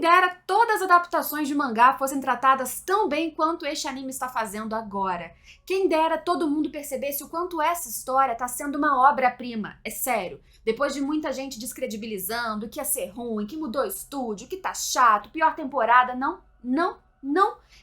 Quem dera todas as adaptações de mangá fossem tratadas tão bem quanto este anime está fazendo agora. Quem dera todo mundo percebesse o quanto essa história está sendo uma obra-prima. É sério. Depois de muita gente descredibilizando que ia ser ruim, que mudou o estúdio, que tá chato, pior temporada, não.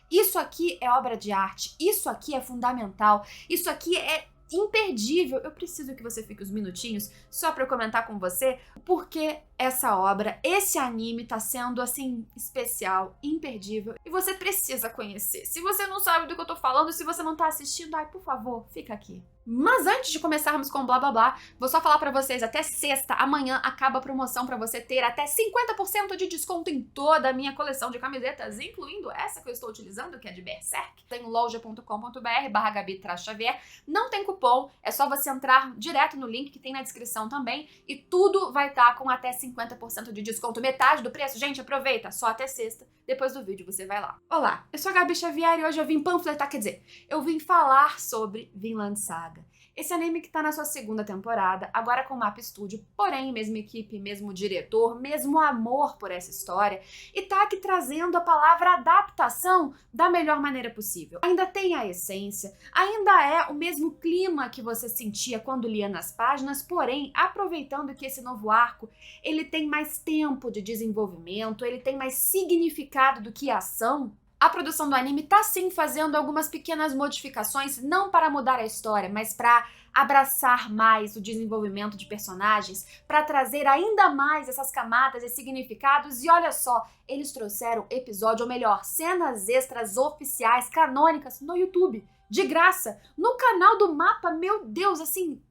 Isso aqui é obra de arte. Isso aqui é fundamental. Isso aqui é imperdível. Eu preciso que você fique uns minutinhos só pra eu comentar com você porque essa obra, esse anime tá sendo assim especial, imperdível e você precisa conhecer. Se você não sabe do que eu tô falando, se você não tá assistindo, ai, por favor, fica aqui. Mas antes de começarmos com blá blá blá, vou só falar pra vocês, até sexta, amanhã, acaba a promoção pra você ter até 50% de desconto em toda a minha coleção de camisetas, incluindo essa que eu estou utilizando, que é de Berserk. Tem loja.com.br/Gabi-Xavier. Não tem cupom, é só você entrar direto no link que tem na descrição também e tudo vai estar com até 50% de desconto, metade do preço. Gente, aproveita, só até sexta. Depois do vídeo você vai lá. Olá, eu sou a Gabi Xavier e hoje eu vim panfletar, quer dizer, eu vim falar sobre Vinland Saga. Esse anime que tá na sua segunda temporada, agora com o Mapa Studio, porém, mesma equipe, mesmo diretor, mesmo amor por essa história, e tá aqui trazendo a palavra adaptação da melhor maneira possível. Ainda tem a essência, ainda é o mesmo clima que você sentia quando lia nas páginas, porém, aproveitando que esse novo arco, ele tem mais tempo de desenvolvimento, ele tem mais significado do que ação. A produção do anime tá sim fazendo algumas pequenas modificações, não para mudar a história, mas para abraçar mais o desenvolvimento de personagens, para trazer ainda mais essas camadas e significados. E olha só, eles trouxeram episódio, ou melhor, cenas extras oficiais, canônicas, no YouTube, de graça, no canal do Mapa. Meu Deus, assim...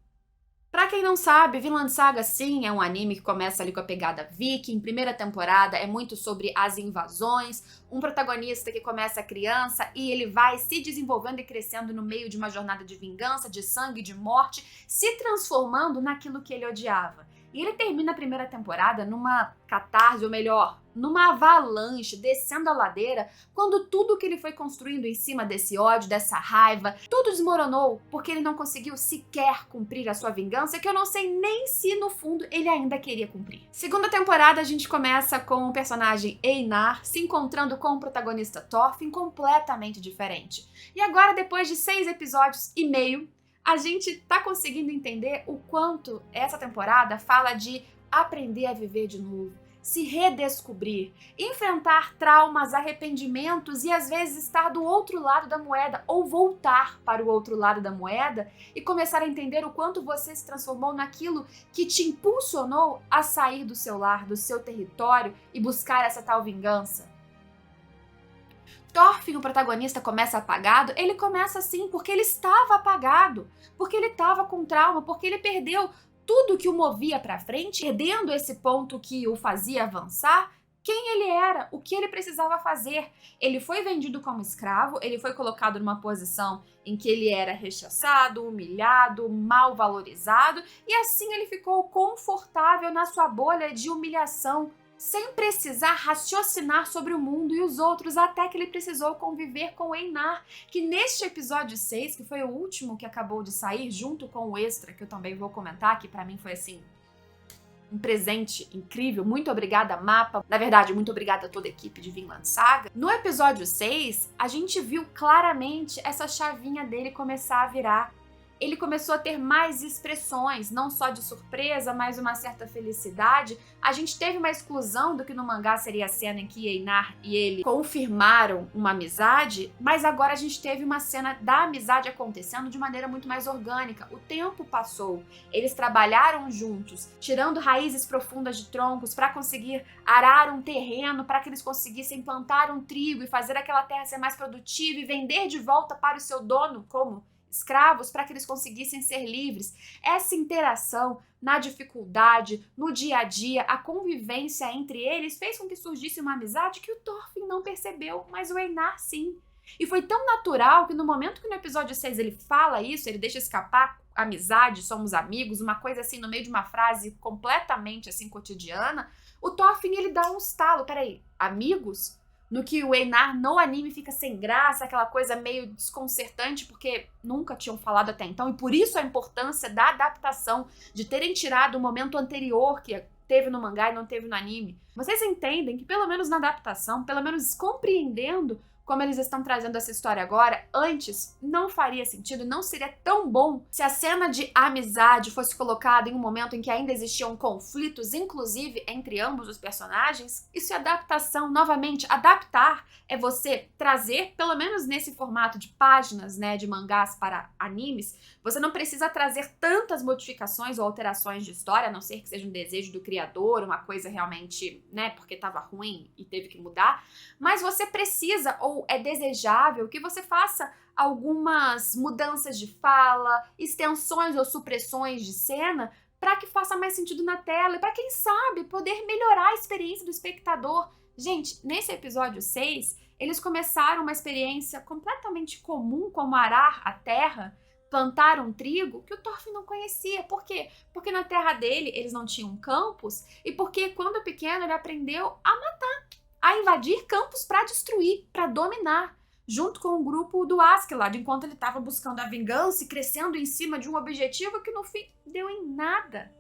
Pra quem não sabe, Vinland Saga sim é um anime que começa ali com a pegada viking. Primeira temporada é muito sobre as invasões, um protagonista que começa criança e ele vai se desenvolvendo e crescendo no meio de uma jornada de vingança, de sangue, de morte, se transformando naquilo que ele odiava. E ele termina a primeira temporada numa catarse, ou melhor, numa avalanche, descendo a ladeira, quando tudo que ele foi construindo em cima desse ódio, dessa raiva, tudo desmoronou, porque ele não conseguiu sequer cumprir a sua vingança, que eu não sei nem se no fundo ele ainda queria cumprir. Segunda temporada a gente começa com o personagem Einar se encontrando com o protagonista Thorfinn, completamente diferente. E agora, depois de 6 episódios e meio, a gente tá conseguindo entender o quanto essa temporada fala de aprender a viver de novo, se redescobrir, enfrentar traumas, arrependimentos e às vezes estar do outro lado da moeda ou voltar para o outro lado da moeda e começar a entender o quanto você se transformou naquilo que te impulsionou a sair do seu lar, do seu território e buscar essa tal vingança. Thorfinn, o protagonista, começa apagado, ele começa assim porque ele estava apagado, porque ele estava com trauma, porque ele perdeu tudo que o movia para frente, perdendo esse ponto que o fazia avançar, quem ele era, o que ele precisava fazer. Ele foi vendido como escravo, ele foi colocado numa posição em que ele era rechaçado, humilhado, mal valorizado, e assim ele ficou confortável na sua bolha de humilhação, sem precisar raciocinar sobre o mundo e os outros, até que ele precisou conviver com Einar, que neste episódio 6, que foi o último que acabou de sair, junto com o extra, que eu também vou comentar, que pra mim foi assim, um presente incrível. Muito obrigada, Mapa. Na verdade, muito obrigada a toda a equipe de Vinland Saga. No episódio 6, a gente viu claramente essa chavinha dele começar a virar. Ele começou a ter mais expressões, não só de surpresa, mas uma certa felicidade. A gente teve uma exclusão do que no mangá seria a cena em que Einar e ele confirmaram uma amizade, mas agora a gente teve uma cena da amizade acontecendo de maneira muito mais orgânica. O tempo passou, eles trabalharam juntos, tirando raízes profundas de troncos para conseguir arar um terreno, para que eles conseguissem plantar um trigo e fazer aquela terra ser mais produtiva e vender de volta para o seu dono como escravos, para que eles conseguissem ser livres. Essa interação na dificuldade, no dia a dia, a convivência entre eles fez com que surgisse uma amizade que o Thorfinn não percebeu, mas o Einar sim. E foi tão natural que no momento que no episódio 6 ele fala isso, ele deixa escapar amizade, somos amigos, uma coisa assim no meio de uma frase completamente assim cotidiana, o Thorfinn ele dá um estalo, peraí, amigos? No que o Einar no anime fica sem graça, aquela coisa meio desconcertante, porque nunca tinham falado até então, e por isso a importância da adaptação, de terem tirado o momento anterior que teve no mangá e não teve no anime. Vocês entendem que, pelo menos na adaptação, pelo menos compreendendo como eles estão trazendo essa história agora, antes não faria sentido, não seria tão bom se a cena de amizade fosse colocada em um momento em que ainda existiam conflitos, inclusive entre ambos os personagens. Isso é adaptação, novamente, adaptar é você trazer, pelo menos nesse formato de páginas, né, de mangás para animes, você não precisa trazer tantas modificações ou alterações de história, a não ser que seja um desejo do criador, uma coisa realmente, né, porque estava ruim e teve que mudar, mas você precisa ou é desejável que você faça algumas mudanças de fala, extensões ou supressões de cena para que faça mais sentido na tela e para, quem sabe, poder melhorar a experiência do espectador. Gente, nesse episódio 6, eles começaram uma experiência completamente comum, como arar a terra, plantar um trigo, que o Thorfinn não conhecia. Por quê? Porque na terra dele eles não tinham campos e porque quando pequeno ele aprendeu a matar, a invadir campos para destruir, para dominar, junto com o grupo do Askeladd, enquanto ele estava buscando a vingança e crescendo em cima de um objetivo que no fim deu em nada.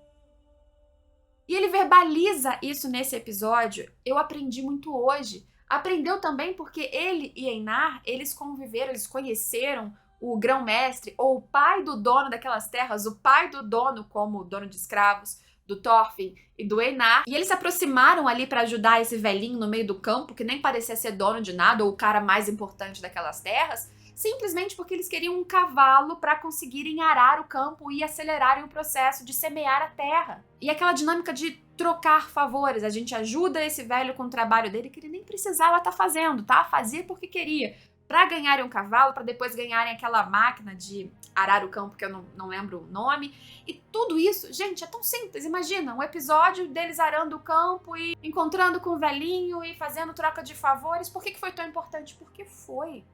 E ele verbaliza isso nesse episódio. Eu aprendi muito hoje. Aprendeu também porque ele e Einar, eles conviveram, eles conheceram o grão-mestre, ou o pai do dono daquelas terras, o pai do dono como dono de escravos, do Thorfinn e do Einar, e eles se aproximaram ali para ajudar esse velhinho no meio do campo, que nem parecia ser dono de nada, ou o cara mais importante daquelas terras, simplesmente porque eles queriam um cavalo para conseguirem arar o campo e acelerarem o processo de semear a terra. E aquela dinâmica de trocar favores, a gente ajuda esse velho com o trabalho dele que ele nem precisava estar fazendo, tá? Fazia porque queria, para ganharem um cavalo, para depois ganharem aquela máquina de arar o campo, que eu não lembro o nome. E tudo isso, gente, é tão simples. Imagina, um episódio deles arando o campo e encontrando com o velhinho e fazendo troca de favores. Por que foi tão importante? Porque foi.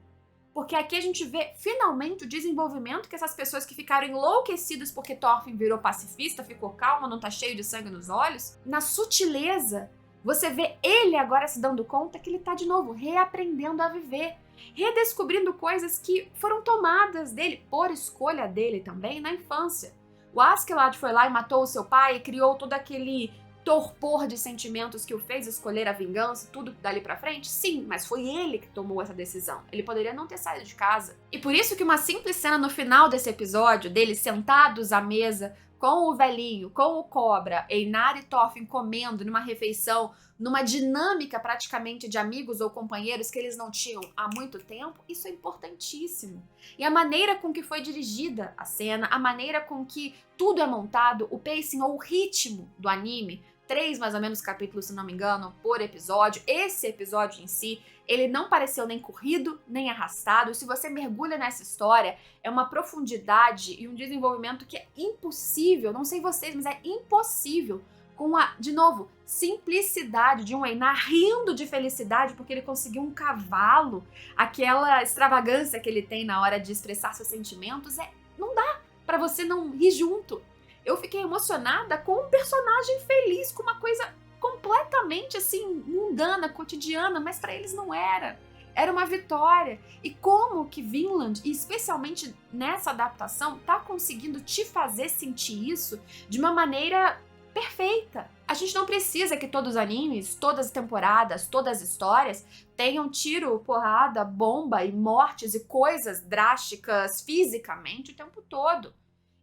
Porque aqui a gente vê, finalmente, o desenvolvimento que essas pessoas que ficaram enlouquecidas porque Thorfinn virou pacifista, ficou calmo, não tá cheio de sangue nos olhos, na sutileza, você vê ele agora se dando conta que ele tá, de novo, reaprendendo a viver, redescobrindo coisas que foram tomadas dele, por escolha dele também, na infância. O Askeladd foi lá e matou o seu pai e criou todo aquele torpor de sentimentos que o fez escolher a vingança, tudo dali pra frente? Sim, mas foi ele que tomou essa decisão. Ele poderia não ter saído de casa. E por isso que uma simples cena no final desse episódio, deles sentados à mesa, com o velhinho, com o cobra, Einar e Thorfinn comendo numa refeição, numa dinâmica praticamente de amigos ou companheiros que eles não tinham há muito tempo, isso é importantíssimo. E a maneira com que foi dirigida a cena, a maneira com que tudo é montado, o pacing ou o ritmo do anime, 3 mais ou menos capítulos, se não me engano, por episódio. Esse episódio em si, ele não pareceu nem corrido, nem arrastado. E se você mergulha nessa história, é uma profundidade e um desenvolvimento que é impossível, não sei vocês, mas é impossível, com a, de novo, simplicidade de um Einar rindo de felicidade porque ele conseguiu um cavalo, aquela extravagância que ele tem na hora de expressar seus sentimentos, não dá pra você não rir junto. Eu fiquei emocionada com um personagem feliz, com uma coisa completamente assim, mundana, cotidiana, mas pra eles não era. Era uma vitória. E como que Vinland, e especialmente nessa adaptação, tá conseguindo te fazer sentir isso de uma maneira perfeita. A gente não precisa que todos os animes, todas as temporadas, todas as histórias tenham tiro, porrada, bomba e mortes e coisas drásticas fisicamente o tempo todo.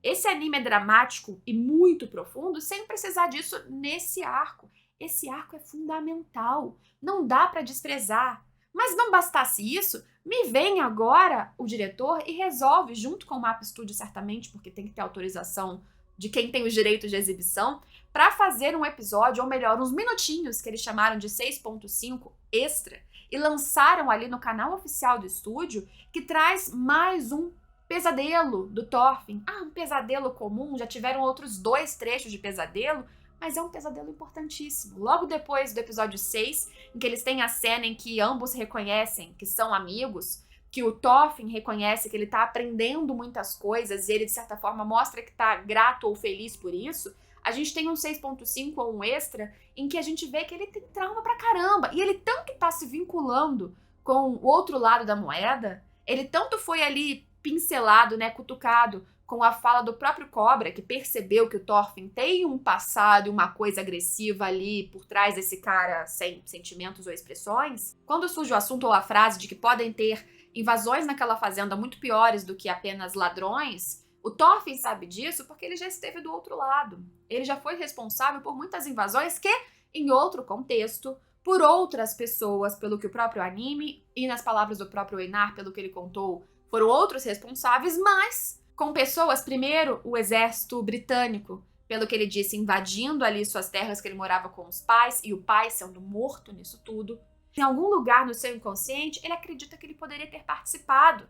Esse anime é dramático e muito profundo sem precisar disso nesse arco. Esse arco é fundamental, não dá pra desprezar. Mas não bastasse isso, me vem agora o diretor e resolve, junto com o Mapa Studio certamente, porque tem que ter autorização de quem tem os direitos de exibição, para fazer um episódio, ou melhor, uns minutinhos que eles chamaram de 6.5 extra, e lançaram ali no canal oficial do estúdio, que traz mais um pesadelo do Thorfinn. Ah, um pesadelo comum, já tiveram outros 2 trechos de pesadelo, mas é um pesadelo importantíssimo. Logo depois do episódio 6, em que eles têm a cena em que ambos reconhecem que são amigos, que o Thorfinn reconhece que ele tá aprendendo muitas coisas e ele, de certa forma, mostra que tá grato ou feliz por isso, a gente tem um 6.5 ou um extra em que a gente vê que ele tem trauma pra caramba. E ele tanto tá se vinculando com o outro lado da moeda, ele tanto foi ali pincelado, né, cutucado com a fala do próprio Cobra, que percebeu que o Thorfinn tem um passado e uma coisa agressiva ali por trás desse cara sem sentimentos ou expressões, quando surge o assunto ou a frase de que podem ter invasões naquela fazenda muito piores do que apenas ladrões, o Thorfinn sabe disso porque ele já esteve do outro lado. Ele já foi responsável por muitas invasões que, em outro contexto, por outras pessoas, pelo que o próprio anime e nas palavras do próprio Einar, pelo que ele contou, foram outros responsáveis, mas com pessoas, primeiro, o exército britânico, pelo que ele disse, invadindo ali suas terras que ele morava com os pais, e o pai sendo morto nisso tudo. Em algum lugar no seu inconsciente, ele acredita que ele poderia ter participado.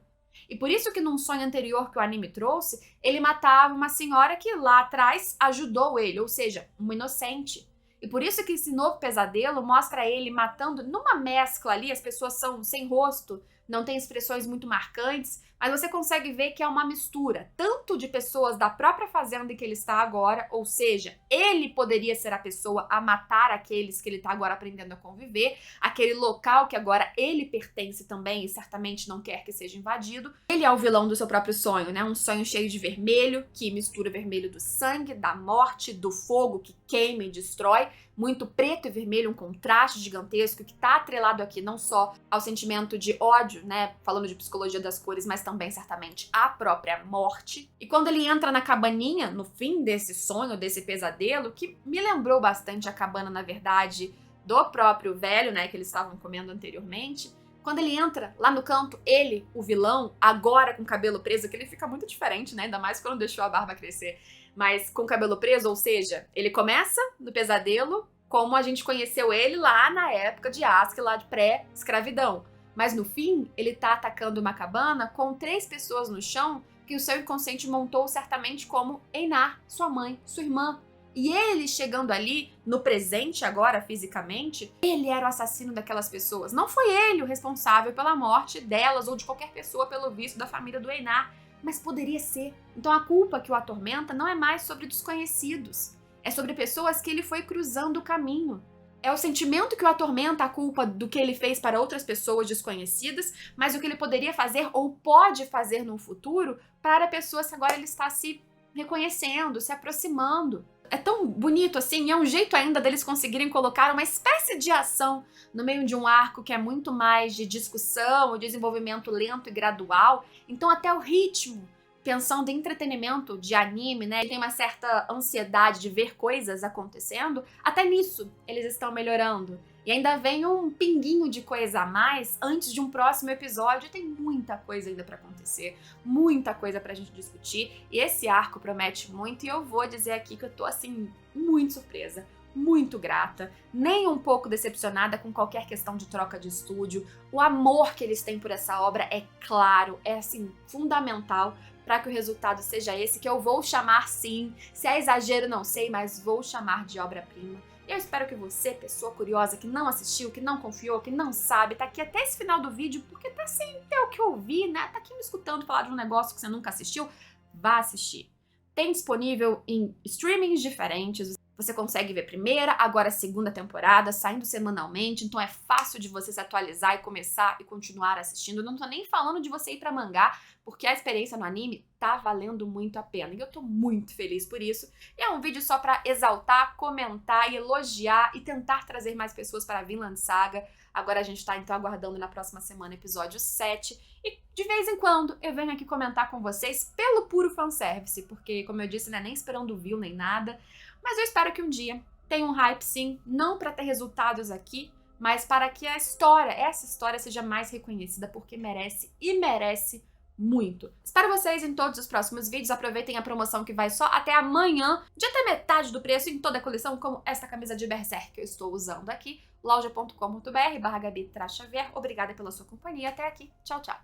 E por isso que num sonho anterior que o anime trouxe, ele matava uma senhora que lá atrás ajudou ele, ou seja, uma inocente. E por isso que esse novo pesadelo mostra ele matando numa mescla ali, as pessoas são sem rosto, não tem expressões muito marcantes, mas você consegue ver que é uma mistura, tanto de pessoas da própria fazenda em que ele está agora, ou seja, ele poderia ser a pessoa a matar aqueles que ele está agora aprendendo a conviver, aquele local que agora ele pertence também e certamente não quer que seja invadido. Ele é o vilão do seu próprio sonho, né? Um sonho cheio de vermelho, que mistura vermelho do sangue, da morte, do fogo que queima e destrói, muito preto e vermelho, um contraste gigantesco que está atrelado aqui não só ao sentimento de ódio, né, falando de psicologia das cores, mas também certamente à própria morte. E quando ele entra na cabaninha, no fim desse sonho, desse pesadelo, que me lembrou bastante a cabana, na verdade, do próprio velho, né, que eles estavam comendo anteriormente, quando ele entra lá no canto, ele, o vilão, agora com o cabelo preso, que ele fica muito diferente, né, ainda mais quando deixou a barba crescer, mas com o cabelo preso, ou seja, ele começa no pesadelo como a gente conheceu ele lá na época de Ask, lá de pré-escravidão. Mas no fim, ele tá atacando uma cabana com 3 pessoas no chão que o seu inconsciente montou certamente como Einar, sua mãe, sua irmã. E ele chegando ali, no presente agora, fisicamente, ele era o assassino daquelas pessoas. Não foi ele o responsável pela morte delas ou de qualquer pessoa, pelo visto, da família do Einar. Mas poderia ser. Então a culpa que o atormenta não é mais sobre desconhecidos. É sobre pessoas que ele foi cruzando o caminho. É o sentimento que o atormenta, a culpa do que ele fez para outras pessoas desconhecidas, mas o que ele poderia fazer ou pode fazer no futuro para pessoas que agora ele está se reconhecendo, se aproximando. É tão bonito assim, é um jeito ainda deles conseguirem colocar uma espécie de ação no meio de um arco que é muito mais de discussão, o desenvolvimento lento e gradual. Então até o ritmo, pensando em entretenimento de anime, né, tem uma certa ansiedade de ver coisas acontecendo, até nisso eles estão melhorando. E ainda vem um pinguinho de coisa a mais antes de um próximo episódio. Tem muita coisa ainda pra acontecer, muita coisa pra gente discutir. E esse arco promete muito e eu vou dizer aqui que eu tô, assim, muito surpresa, muito grata, nem um pouco decepcionada com qualquer questão de troca de estúdio. O amor que eles têm por essa obra é claro, é, assim, fundamental para que o resultado seja esse, que eu vou chamar sim, se é exagero não sei, mas vou chamar de obra-prima. E eu espero que você, pessoa curiosa, que não assistiu, que não confiou, que não sabe, tá aqui até esse final do vídeo, porque tá sem ter o que ouvir, né? Tá aqui me escutando falar de um negócio que você nunca assistiu, vá assistir. Tem disponível em streamings diferentes, você consegue ver primeira, agora a segunda temporada, saindo semanalmente, então é fácil de você se atualizar e começar e continuar assistindo. Não tô nem falando de você ir pra mangá, porque a experiência no anime tá valendo muito a pena. E eu tô muito feliz por isso. E é um vídeo só pra exaltar, comentar e elogiar e tentar trazer mais pessoas para a Vinland Saga. Agora a gente tá então aguardando na próxima semana episódio 7. E de vez em quando eu venho aqui comentar com vocês pelo puro fanservice, porque como eu disse, não é nem esperando view nem nada. Mas eu espero que um dia tenha um hype sim, não para ter resultados aqui, mas para que a história, essa história seja mais reconhecida, porque merece e merece muito. Espero vocês em todos os próximos vídeos, aproveitem a promoção que vai só até amanhã, de até metade do preço em toda a coleção, como esta camisa de Berserk que eu estou usando aqui, loja.com.br/Gabi-Xavier. Obrigada pela sua companhia, até aqui, tchau, tchau.